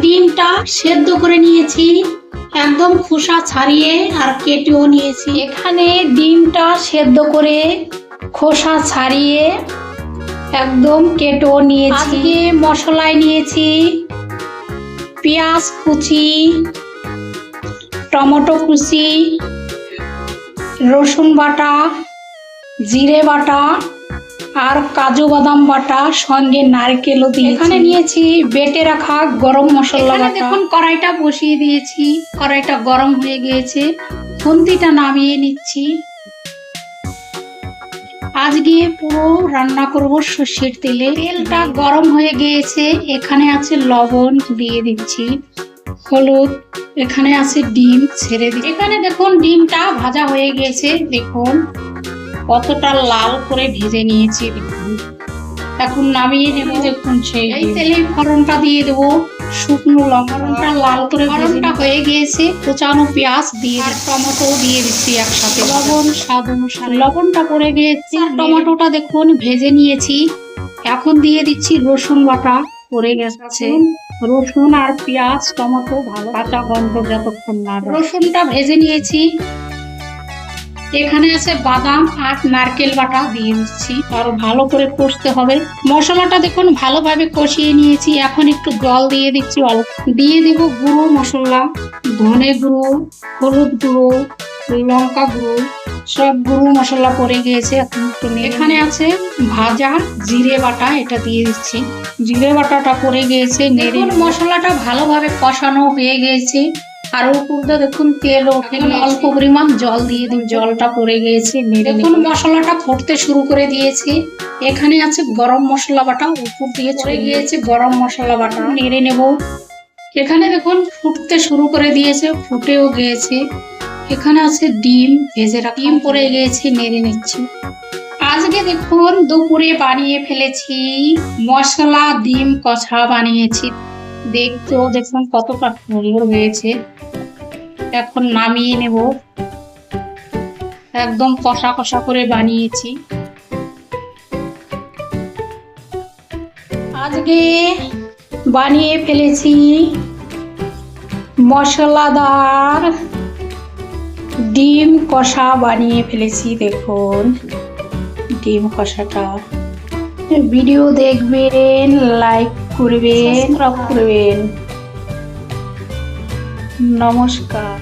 ডিমটা সেদ্ধ করে নিয়েছি, একদম খোসা ছাড়িয়ে আর কেটেও নিয়েছি। এখানে ডিমটা সেদ্ধ করে খোসা ছাড়িয়ে একদম কেটেও নিয়েছি। আজকে মশলায় নিয়েছি পেঁয়াজ কুচি, টমেটো কুচি, রসুন বাটা, জিরে বাটা আর কাজু বাদাম বাটা, সঙ্গে নারকেলও দিয়েছি। এখানে নিয়েছি বেটে রাখা গরম মশলা বাটা। দেখুন কড়াইটা বসিয়ে দিয়েছি, কড়াইটা গরম হয়ে গিয়েছে, খুন্তিটা নামিয়ে নিচ্ছি। আজকে পুরো রান্না করব সর্ষের তেলে। তেলটা গরম হয়ে গিয়েছে, এখানে আছে লবণ দিয়ে দিচ্ছি, হলুদ, এখানে আছে ডিম ছেড়ে দিচ্ছি। এখানে দেখুন ডিমটা ভাজা হয়ে গিয়েছে, দেখুন কতটা লাল করে ভেজে নিয়েছি। দেখুন এখন নামিয়ে নেব। দেখুন সেই তেলে ফোড়নটা দিয়ে দেবো, শুকনো লঙ্কাটা লাল করে ফোড়নটা হয়ে গিয়েছে, কুচানো পেঁয়াজ দিয়ে টমেটো দিয়ে দিচ্ছি একসাথে। লবণ স্বাদ অনুসারে লবণটা পড়ে গিয়েছে, টমেটোটা দেখুন ভেজে নিয়েছি। এখন দিয়ে দিচ্ছি রসুন বাটা, পড়ে গেছে। রসুন আর পেঁয়াজ টমেটো ভালো কাঁচা গন্ধ যতক্ষণ না, রসুনটা ভেজে নিয়েছি। এখানে আছে বাদাম আর নারকেল বাটা দিয়ে দিচ্ছি, আরো ভালো করে কষতে হবে। মশলাটা দেখুন ভালোভাবে কষিয়ে নিয়েছি, এখন একটু জল দিয়ে দিচ্ছি অল্প। দিয়ে দিব গুঁড়ো মশলা, ধনে গুঁড়ো, হলুদ গুঁড়ো, লঙ্কা গুঁড়ো, সব গুঁড়ো মশলা পড়ে গিয়েছে। এখন এখানে আছে ভাজা জিরে বাটা, এটা দিয়ে দিচ্ছি। জিরে বাটাটা পড়ে গিয়েছে, দেখুন মশলাটা ভালোভাবে কষানো হয়ে গিয়েছে। আর উপরটা দেখুন তেল ওঠে, অল্প পরিমাণ জল দিয়ে দিন, জলটা পড়ে গিয়েছে। দেখুন মশলাটা ফুটতে শুরু করে দিয়েছে। এখানে আছে গরম মশলা বাটা, উপর দিয়ে চলে গিয়েছে গরম মশলা বাটা, নেড়ে নেব। এখানে দেখুন ফুটতে শুরু করে দিয়েছে, ফুটেও গিয়েছে। এখানে আছে ডিম ভেজে রাখা, ডিম পড়ে গিয়েছে, নেড়ে নিচ্ছি। আজকে দেখুন দুপুরে বানিয়ে ফেলেছি মশলা ডিম কষা বানিয়েছি, দেখতেও দেখুন কতটা সুন্দর হয়েছে। এখন নামিয়ে নেব, একদম কষা কষা করে বানিয়েছি। আজকে বানিয়ে ফেলেছি মশলাদার ডিম কষা বানিয়ে ফেলেছি। দেখুন ডিম কষাটা, ভিডিও দেখবেন, লাইক করবেন, সাবস্ক্রাইব করবেন। নমস্কার।